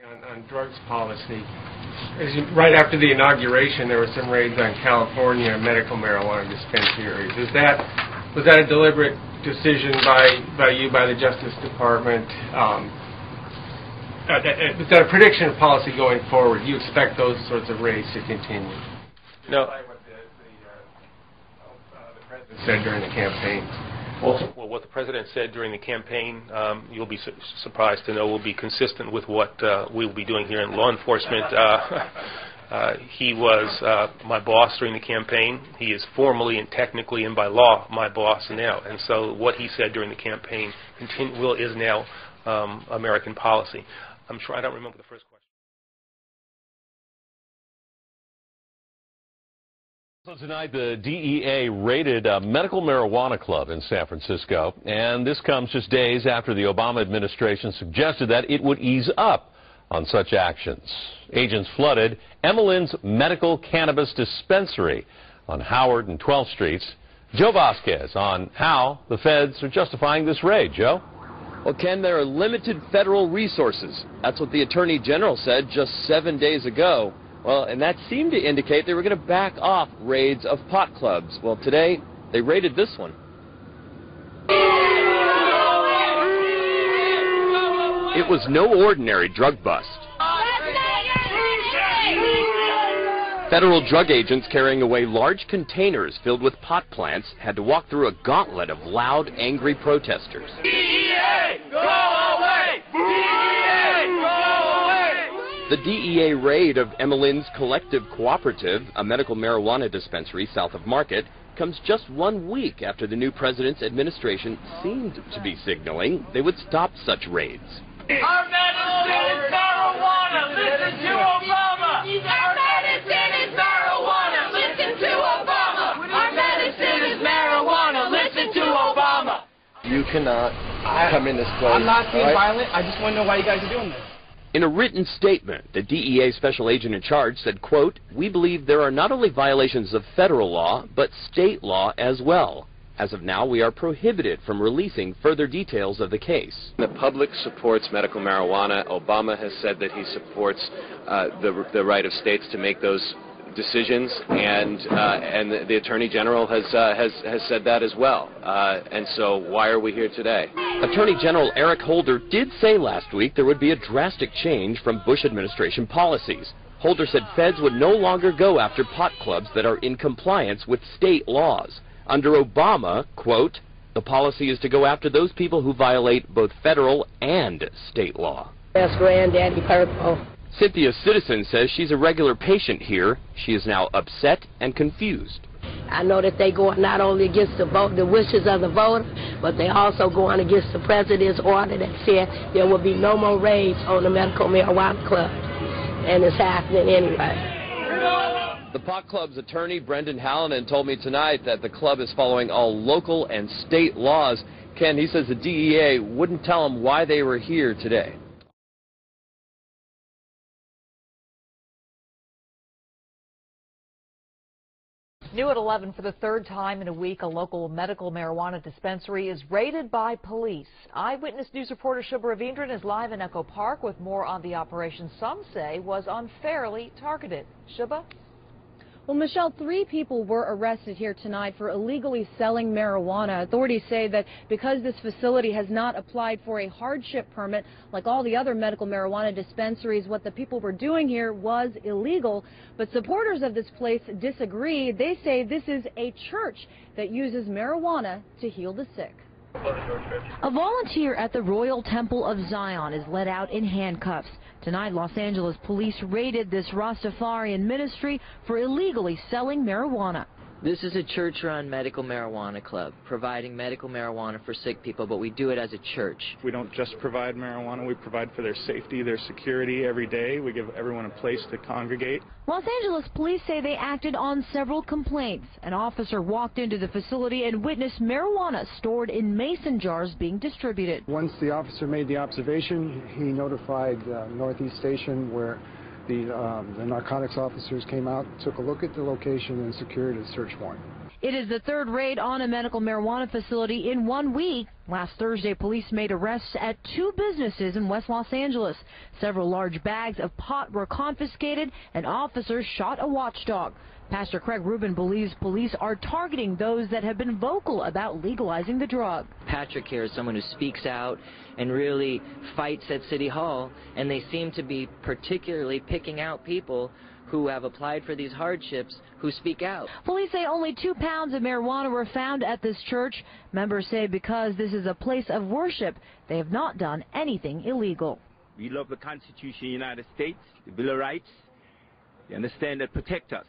On drugs policy, right after the inauguration, there were some raids on California medical marijuana dispensaries. Was that a deliberate decision by you, by the Justice Department? Was that a prediction of policy going forward? Do you expect those sorts of raids to continue? No. What the president said during the campaign. Well, what the president said during the campaign, you'll be surprised to know, will be consistent with what we'll be doing here in law enforcement. He was my boss during the campaign. He is formally and technically and by law my boss now. And so what he said during the campaign is now American policy. I'm sure I don't remember the first question. So tonight, the DEA raided a medical marijuana club in San Francisco, and this comes just days after the Obama administration suggested that it would ease up on such actions. Agents flooded Emmeline's Medical Cannabis Dispensary on Howard and 12th Streets. Joe Vasquez on how the feds are justifying this raid. Joe? Well, Ken, there are limited federal resources. That's what the Attorney General said just 7 days ago. Well, and that seemed to indicate they were going to back off raids of pot clubs. Well, today, they raided this one. It was no ordinary drug bust. Federal drug agents carrying away large containers filled with pot plants had to walk through a gauntlet of loud, angry protesters. DEA, go away! DEA, go away! The DEA raid of Emmeline's Collective Cooperative, a medical marijuana dispensary south of Market, comes just 1 week after the new president's administration seemed to be signaling they would stop such raids. Our medicine is marijuana. Listen to Obama. Our medicine is marijuana. Listen to Obama. Our medicine is marijuana. Listen to Obama. You cannot come in this place. I'm not being violent. I just want to know why you guys are doing this. In a written statement, the DEA special agent in charge said, quote, "We believe there are not only violations of federal law, but state law as well. As of now, we are prohibited from releasing further details of the case." The public supports medical marijuana. Obama has said that he supports the right of states to make those decisions, and the Attorney General has said that as well. And so why are we here today? Attorney General Eric Holder did say last week there would be a drastic change from Bush administration policies. Holder said feds would no longer go after pot clubs that are in compliance with state laws. Under Obama, quote, "The policy is to go after those people who violate both federal and state law." That's Granddaddy Purple. Cynthia Citizen says she's a regular patient here. She is now upset and confused. I know that they go not only against the wishes of the voter, but they also going against the president's order that said there will be no more raids on the medical marijuana club. And it's happening anyway. The pot club's attorney, Brendan Hallinan, told me tonight that the club is following all local and state laws. Ken, he says the DEA wouldn't tell him why they were here today. New at 11 for the third time in a week, a local medical marijuana dispensary is raided by police. Eyewitness News reporter Shubha Ravindran is live in Echo Park with more on the operation some say was unfairly targeted. Shubha? Well, Michelle, 3 people were arrested here tonight for illegally selling marijuana. Authorities say that because this facility has not applied for a hardship permit like all the other medical marijuana dispensaries, what the people were doing here was illegal. But supporters of this place disagree. They say this is a church that uses marijuana to heal the sick. A volunteer at the Royal Temple of Zion is let out in handcuffs. Tonight, Los Angeles police raided this Rastafarian ministry for illegally selling marijuana. This is a church-run medical marijuana club, providing medical marijuana for sick people, but we do it as a church. We don't just provide marijuana, we provide for their safety, their security every day. We give everyone a place to congregate. Los Angeles police say they acted on several complaints. An officer walked into the facility and witnessed marijuana stored in mason jars being distributed. Once the officer made the observation, he notified Northeast Station, where the narcotics officers came out, took a look at the location, and secured a search warrant. It is the third raid on a medical marijuana facility in 1 week. Last Thursday, police made arrests at 2 businesses in West Los Angeles. Several large bags of pot were confiscated, and officers shot a watchdog. Pastor Craig Rubin believes police are targeting those that have been vocal about legalizing the drug. Patrick here is someone who speaks out and really fights at City Hall, and they seem to be particularly picking out people who have applied for these hardships who speak out. Police say only 2 pounds of marijuana were found at this church. Members say because this is a place of worship, they have not done anything illegal. We love the Constitution of the United States, the Bill of Rights. You understand that protect us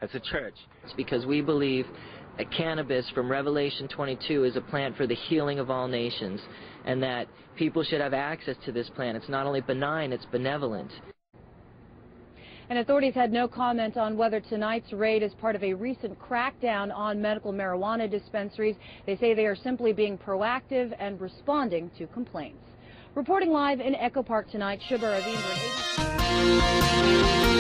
as a church. It's because we believe that cannabis from Revelation 22 is a plant for the healing of all nations, and that people should have access to this plant. It's not only benign, it's benevolent. And authorities had no comment on whether tonight's raid is part of a recent crackdown on medical marijuana dispensaries. They say they are simply being proactive and responding to complaints. Reporting live in Echo Park tonight, Shubha Ravindran, ABC.